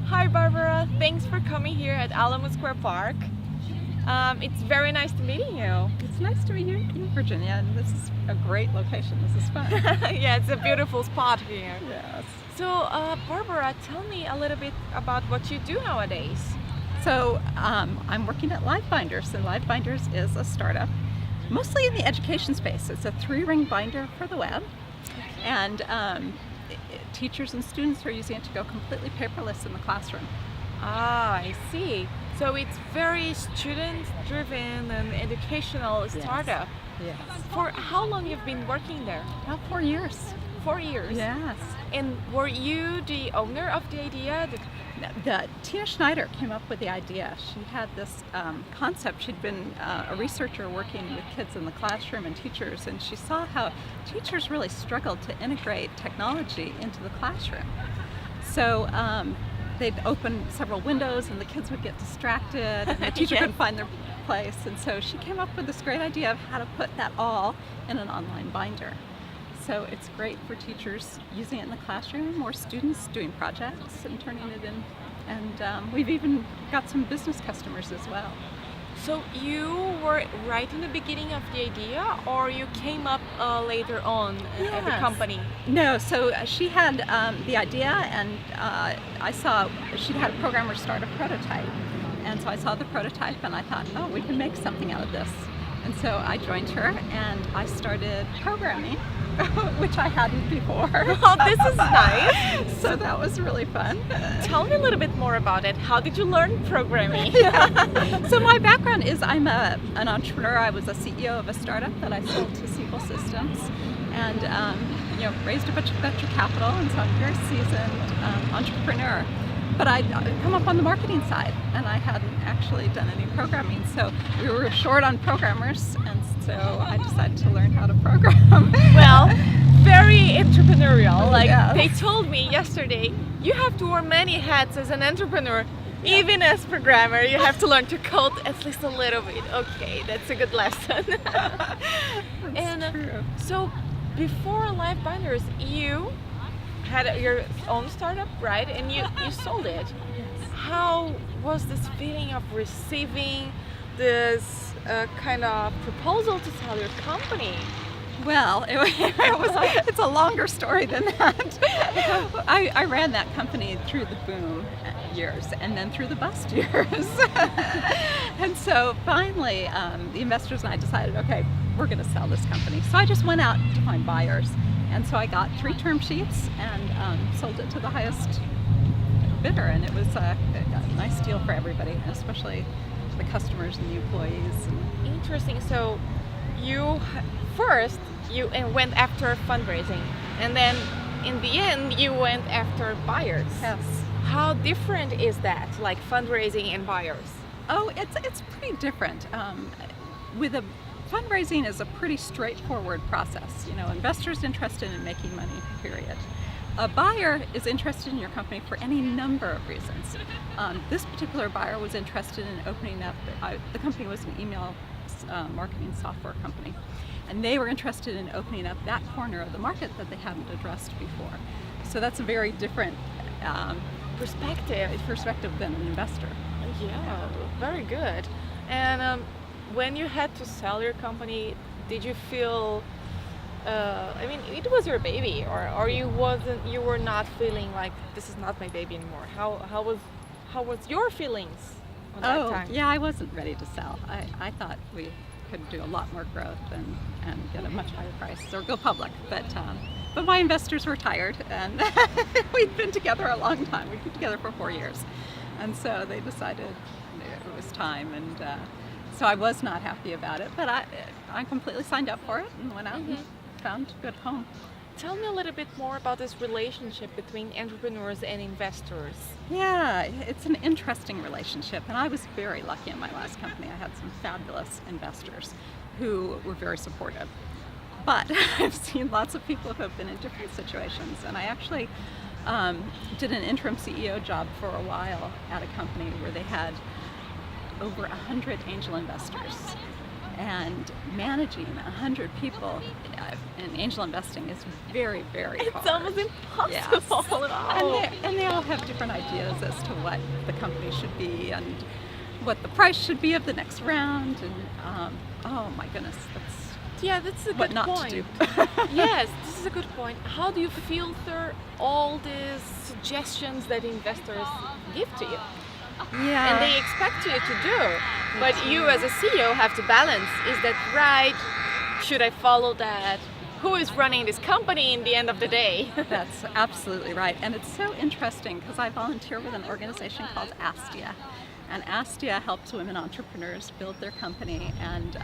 Hi Barbara, thanks for coming here at Alamo Square Park. It's very nice to meet you. It's nice to meet you, Virginia. This is a great location. This is fun. Yeah, it's a beautiful spot here. Yes. So Barbara, tell me a little bit about what you do nowadays. So I'm working at LiveBinders, and LiveBinders is a startup, mostly in the education space. It's a 3-ring binder for the web, and teachers and students are using it to go completely paperless in the classroom. Ah, I see. So it's very student-driven and educational startup. Yes. For how long you've been working there? About 4 years. 4 years. Yes. And were you the owner of the idea? Tina Schneider came up with the idea. She had this concept. She'd been a researcher working with kids in the classroom and teachers, and she saw how teachers really struggled to integrate technology into the classroom. So they'd open several windows and the kids would get distracted and the teacher Yes. couldn't find their place. And so she came up with this great idea of how to put that all in an online binder. So it's great for teachers using it in the classroom, or students doing projects and turning it in. And we've even got some business customers as well. So you were right in the beginning of the idea, or you came up later on at the Yes. company? No, so she had the idea, and I saw she'd had a programmer start a prototype. And so I saw the prototype and I thought, oh, we can make something out of this. And so I joined her and I started programming, which I hadn't before. Oh, this is nice. So that was really fun. Tell me a little bit more about it. How did you learn programming? So my background is I'm an entrepreneur. I was a CEO of a startup that I sold to Siebel Systems, and raised a bunch of venture capital, and so I'm a very seasoned entrepreneur. But I'd come up on the marketing side, and I hadn't actually done any programming. So we were short on programmers, and so I decided to learn how to program. Well, very entrepreneurial. Like Yes. they told me yesterday, you have to wear many hats as an entrepreneur. Even as programmer, you have to learn to code at least a little bit. Okay, that's a good lesson. And True. so before LiveBinders, you had your own startup, right? And you sold it. How was this feeling of receiving this kind of proposal to sell your company? Well, it's a longer story than that. I ran that company through the boom years and then through the bust years. And so finally, the investors and I decided, okay, we're going to sell this company. So I just went out to find buyers. And so I got 3 term sheets and sold it to the highest bidder. And it was a nice deal for everybody, especially the customers and the employees. Interesting. So you first went after fundraising, and then in the end you went after buyers. Yes. How different is that, like fundraising and buyers? Oh, it's pretty different. Fundraising is a pretty straightforward process. Investors interested in making money, period. A buyer is interested in your company for any number of reasons. This particular buyer was interested in opening up, the company was an email marketing software company, and they were interested in opening up that corner of the market that they hadn't addressed before. So that's a very different perspective than an investor. Yeah, very good. And when you had to sell your company, did you feel? It was your baby, or you were not feeling like this is not my baby anymore. How was your feelings at that time? Yeah, I wasn't ready to sell. I thought we could do a lot more growth and get a much higher price or go public. But my investors were tired, and we'd been together a long time. We'd been together for 4 years, and so they decided it was time. And so I was not happy about it, but I completely signed up for it and went out and found a good home. Tell me a little bit more about this relationship between entrepreneurs and investors. Yeah, it's an interesting relationship, and I was very lucky in my last company. I had some fabulous investors who were very supportive. But I've seen lots of people who have been in different situations, and I actually did an interim CEO job for a while at a company where they had over 100 angel investors. And managing 100 people in angel investing is very, very hard. It's almost impossible. Yes. Wow. And they all have different ideas as to what the company should be and what the price should be of the next round. And oh my goodness, That's a what good not point. to do. Yes, this is a good point. How do you filter all these suggestions that investors give to you? Yeah. And they expect you to do. But you as a CEO have to balance. Is that right? Should I follow that? Who is running this company in the end of the day? That's absolutely right. And it's so interesting because I volunteer with an organization called Astia. And Astia helps women entrepreneurs build their company and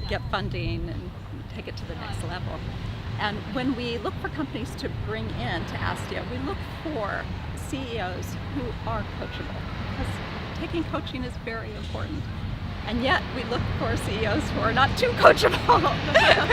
get funding and take it to the next level. And when we look for companies to bring in to Astia, we look for CEOs who are coachable, because taking coaching is very important. And yet we look for CEOs who are not too coachable,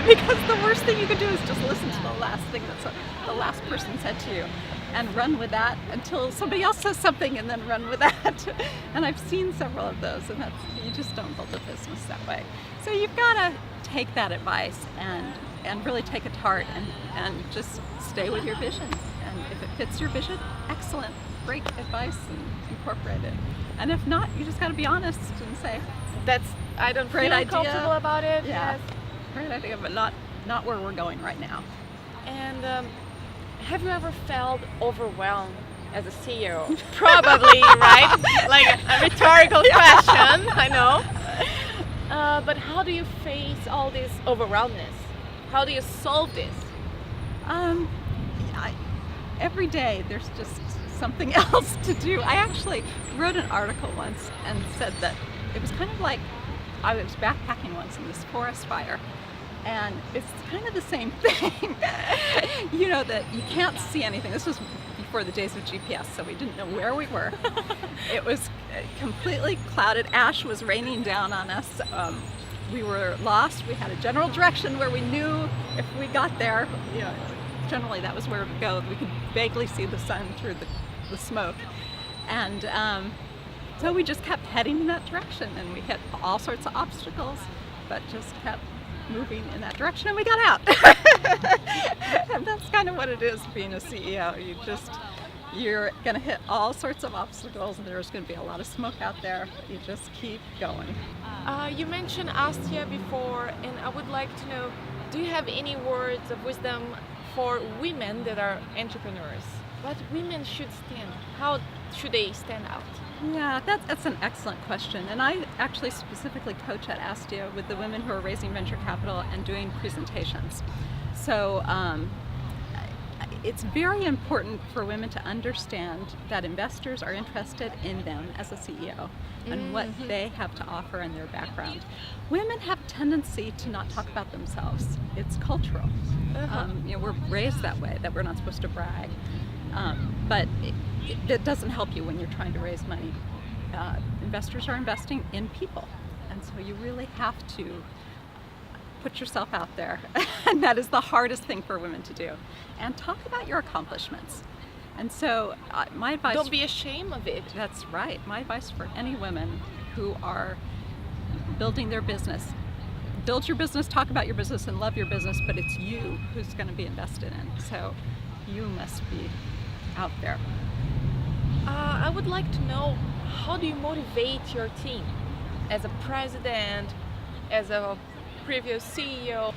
because the worst thing you could do is just listen to the last thing that the last person said to you and run with that until somebody else says something and then run with that. And I've seen several of those, and you just don't build a business that way. So you've got to take that advice and really take it to heart and just stay with your vision. And if it fits your vision, excellent, great advice, and incorporate it. And if not, you just got to be honest and say, I don't Great feel idea. comfortable about it. yeah, Yes. great idea, but not where we're going right now. And have you ever felt overwhelmed as a CEO? Probably, right? Like a rhetorical question, I know. But how do you face all this overwhelmness? How do you solve this? Every day there's just something else to do. I actually wrote an article once and said that it was kind of like I was backpacking once in this forest fire, and it's kind of the same thing. You know, that you can't see anything. This was before the days of GPS, so we didn't know where we were. It was completely clouded. Ash was raining down on us. We were lost. We had a general direction where we knew if we got there, you know, generally that was where we go. We could vaguely see the sun through the smoke. And so we just kept heading in that direction, and we hit all sorts of obstacles, but just kept moving in that direction, and we got out. And that's kind of what it is being a CEO. You're going to hit all sorts of obstacles, and there's going to be a lot of smoke out there. You just keep going. You mentioned Astia before, and I would like to know, do you have any words of wisdom for women that are entrepreneurs? What women should stand? How should they stand out? Yeah, that's an excellent question. And I actually specifically coach at Astia with the women who are raising venture capital and doing presentations. So it's very important for women to understand that investors are interested in them as a CEO and what they have to offer in their background. Women have a tendency to not talk about themselves. It's cultural. You know, we're raised that way, that we're not supposed to brag. But it doesn't help you when you're trying to raise money. Investors are investing in people, and so you really have to put yourself out there. And that is the hardest thing for women to do. And talk about your accomplishments. And so my advice... Don't be ashamed of it. That's right. My advice for any women who are building their business: build your business, talk about your business, and love your business, but it's you who's going to be invested in. So you must be out there. I would like to know, how do you motivate your team as a president, as a previous CEO?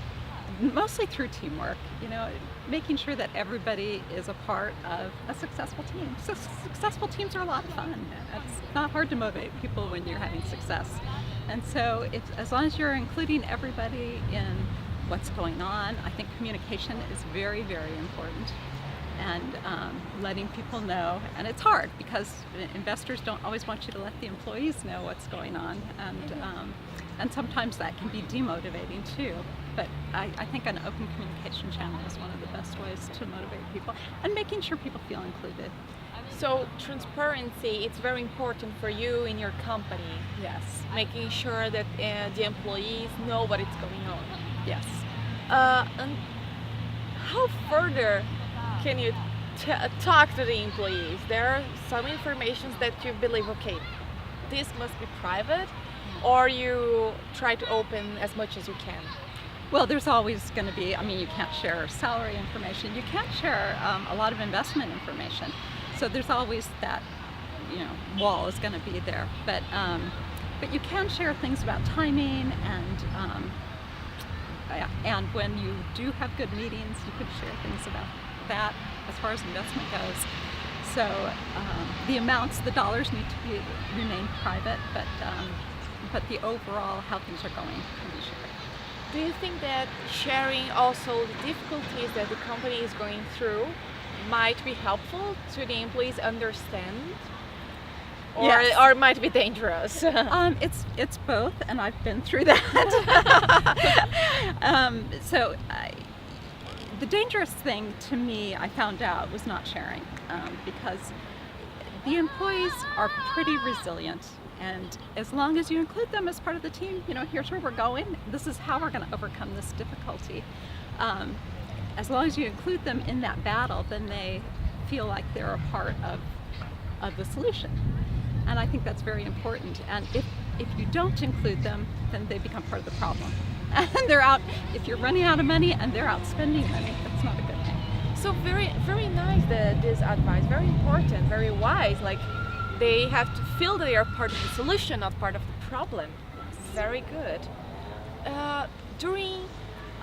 Mostly through teamwork, you know, making sure that everybody is a part of a successful team. So successful teams are a lot of fun. It's not hard to motivate people when you're having success. And so as long as you're including everybody in what's going on, I think communication is very, very important. And letting people know. And it's hard because investors don't always want you to let the employees know what's going on. And sometimes that can be demotivating too. But I think an open communication channel is one of the best ways to motivate people, and making sure people feel included. So transparency, it's very important for you in your company. Yes. Making sure that the employees know what is going on. Yes. And how further can you talk to the employees? There are some information that you believe, okay, this must be private, or you try to open as much as you can? Well, there's always going to be, I mean, you can't share salary information. You can't share a lot of investment information. So there's always that, wall is going to be there. But you can share things about timing and when you do have good meetings, you could share things about that as far as investment goes. So the amounts, the dollars need to remain private, but the overall how things are going can be shared. Do you think that sharing also the difficulties that the company is going through might be helpful to the employees understand? Or, Yes. or it might be dangerous? It's both, and I've been through that. The dangerous thing to me, I found out, was not sharing, because the employees are pretty resilient, and as long as you include them as part of the team, here's where we're going. This is how we're going to overcome this difficulty. As long as you include them in that battle, then they feel like they're a part of the solution. And I think that's very important. And if you don't include them, then they become part of the problem. And they're out, if you're running out of money and they're out spending money, that's not a good thing. So very, very nice, this advice. Very important, very wise. Like, they have to feel that they are part of the solution, not part of the problem. Very good.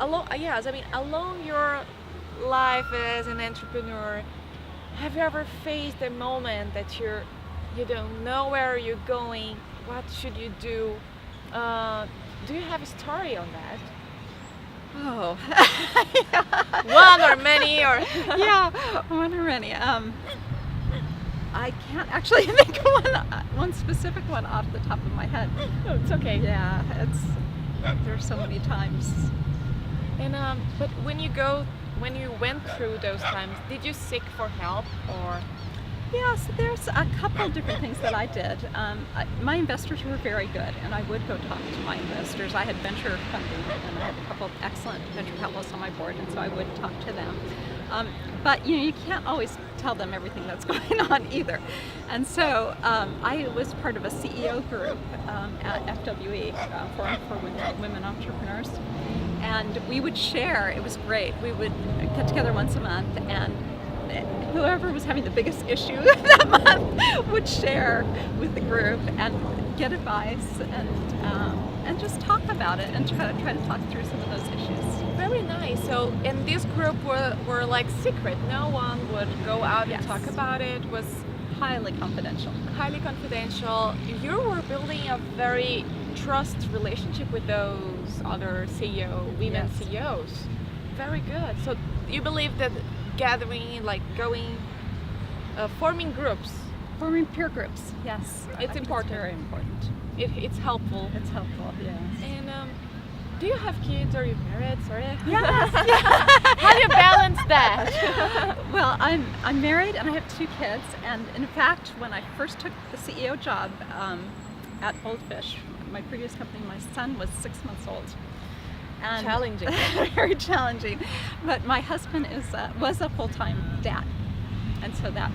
Along your life as an entrepreneur, have you ever faced a moment that you don't know where you're going? What should you do? Do you have a story on that? Oh. One or many or Yeah, one or many. I can't actually think of one specific one off the top of my head. No, it's okay. Yeah, there's so many times. And but when you went through those times, did you seek for help or? Yes, there's a couple of different things that I did. My investors were very good, and I would go talk to my investors. I had venture funding, and I had a couple of excellent venture capitalists on my board, and so I would talk to them. But you can't always tell them everything that's going on either. And so I was part of a CEO group at FWE, Forum for Women Entrepreneurs, and we would share. It was great. We would get together once a month, and whoever was having the biggest issue that month would share with the group and get advice and just talk about it and try to talk through some of those issues. Very nice. So, and this group were like secret. No one would go out Yes. and talk about it. It was Highly confidential. highly confidential. You were building a very trust relationship with those other women Yes. CEOs. Very good. So you believe that gathering, like forming groups, Forming peer groups, yes. I think important. It's very important. it's helpful. It's helpful, yes. And do you have kids? Are you married? Sorry. Yes. How do you balance that? Well, I'm married and I have 2 kids, and in fact, when I first took the CEO job at Goldfish, my previous company, my son was 6 months old. And Challenging. Very challenging. But my husband was a full-time dad, and so that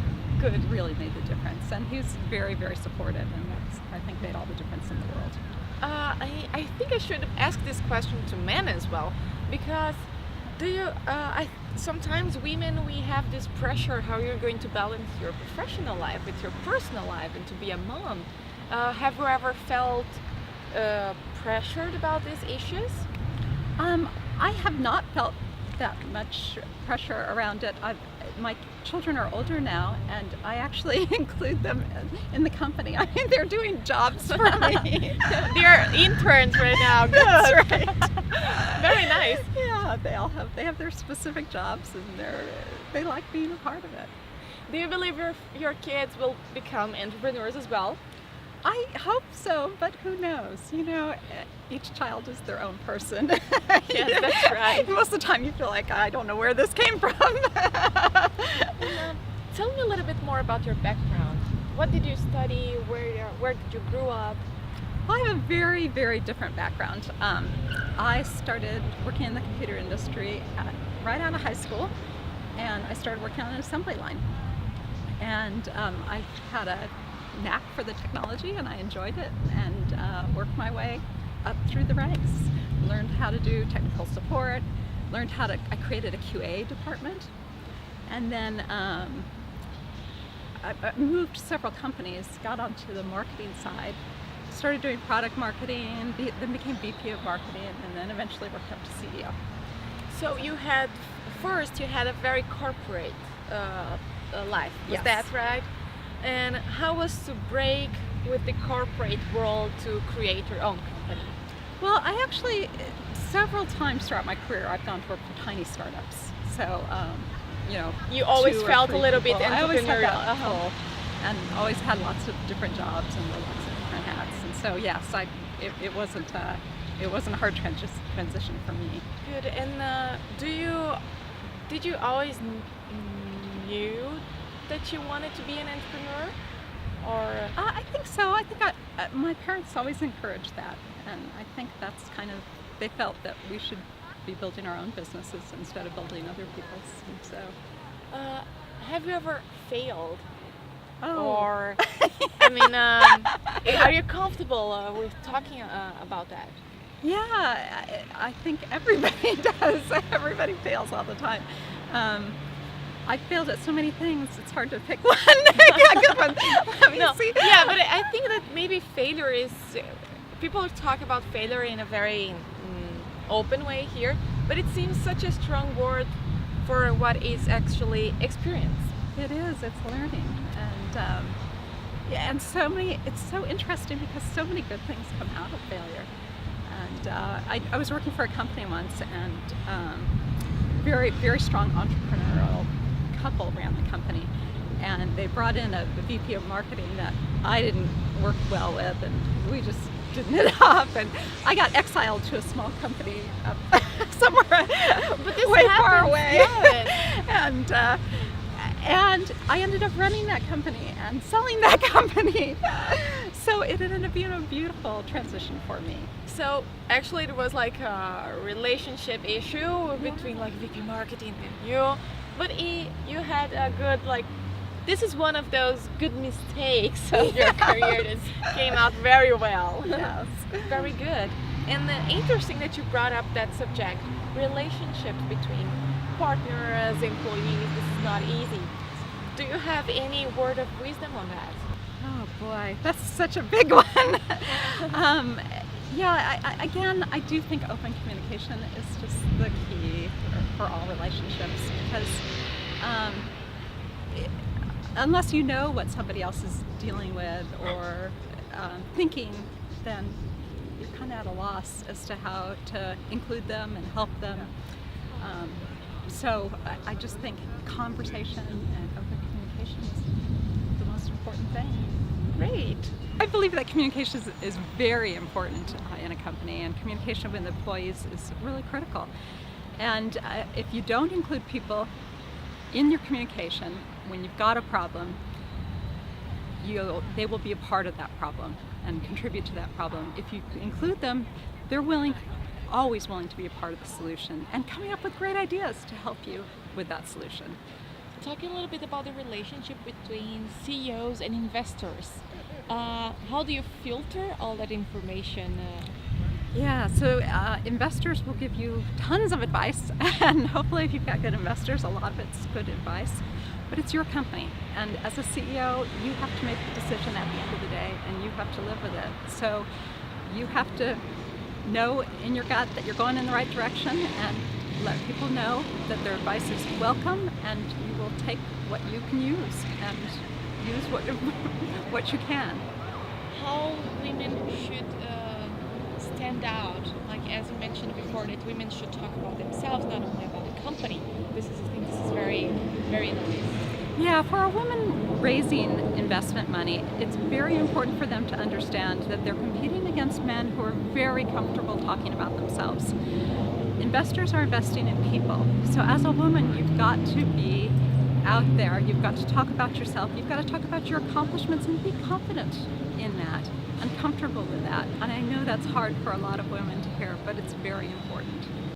really made the difference. And he was very, very supportive, and that's, I think, made all the difference in the world. I think I should ask this question to men as well, because sometimes women, we have this pressure how you're going to balance your professional life with your personal life and to be a mom. Have you ever felt pressured about these issues? I have not felt that much pressure around it. My children are older now, and I actually include them in the company. I mean, they're doing jobs for me. They're interns right now. Good. That's right. Very nice. Yeah, they have their specific jobs, and they like being a part of it. Do you believe your kids will become entrepreneurs as well? I hope so, but who knows? Each child is their own person. Yes, that's right. Most of the time you feel like, I don't know where this came from. Tell me a little bit more about your background. What did you study? Where did you grow up? I have a very, very different background. I started working in the computer industry right out of high school, and I started working on an assembly line. And I had a knack for the technology, and I enjoyed it, and worked my way up through the ranks. Learned how to do technical support, I created a QA department, and then I moved several companies, got onto the marketing side, started doing product marketing, then became VP of marketing, and then eventually worked up to CEO. So you had a very corporate life, was Yes. that right? And how was to break with the corporate world to create your own company? Well, I actually, several times throughout my career, I've gone to work for tiny startups. So, You always 2 or felt a 3 little bit people. I always had entrepreneurial. that pull, and always had lots of different jobs and wore lots of different hats. And so, yes, it wasn't a hard transition for me. Good. And did you always knew that you wanted to be an entrepreneur, or? I think so. I think my parents always encouraged that, and I think that's kind of, they felt that we should be building our own businesses instead of building other people's. And so, Have you ever failed? oh, Or, I mean, are you comfortable with talking about that? yeah, I think everybody does. Everybody fails all the time. I failed at so many things. It's hard to pick one. A good one. Let me see. Yeah, but I think that maybe failure is. People talk about failure in a very open way here, but it seems such a strong word for what is actually experience. It is. It's learning, and yeah, and so many. It's so interesting because so many good things come out of failure. And I was working for a company once, and very, very strong entrepreneurial couple ran the company, and they brought in a VP of marketing that I didn't work well with, and we just didn't hit it off, and I got exiled to a small company somewhere But this way far happens, away. yes. And I ended up running that company and selling that company. So it ended up being a beautiful transition for me. So actually, it was like a relationship issue between like VP marketing and you, but you had a good this is one of those good mistakes of your career that came out very well. Yes. Very good. And interesting that you brought up that subject, relationships between partners, employees. This is not easy. Do you have any word of wisdom on that? Oh boy, that's such a big one. Again, I do think open communication is just the key for all relationships, because unless you know what somebody else is dealing with or thinking, then you're kind of at a loss as to how to include them and help them. So I just think conversation and open communication is the most important thing. Great. I believe that communication is very important in a company, and communication with employees is really critical. And if you don't include people in your communication when you've got a problem, they will be a part of that problem and contribute to that problem. If you include them, they're always willing to be a part of the solution and coming up with great ideas to help you with that solution. Talking a little bit about the relationship between CEOs and investors. How do you filter all that information? Yeah, so investors will give you tons of advice, and hopefully if you've got good investors, a lot of it's good advice, but it's your company, and as a CEO, you have to make the decision at the end of the day, and you have to live with it. So you have to know in your gut that you're going in the right direction, and let people know that their advice is welcome, and you will take what you can use and use what you can. How women should stand out? Like as you mentioned before, that women should talk about themselves, not only about the company. I think this is very, very nice. Yeah, for a woman raising investment money, it's very important for them to understand that they're competing against men who are very comfortable talking about themselves. Investors are investing in people. So as a woman, you've got to be out there. You've got to talk about yourself. You've got to talk about your accomplishments and be confident in that and comfortable with that. And I know that's hard for a lot of women to hear, but it's very important.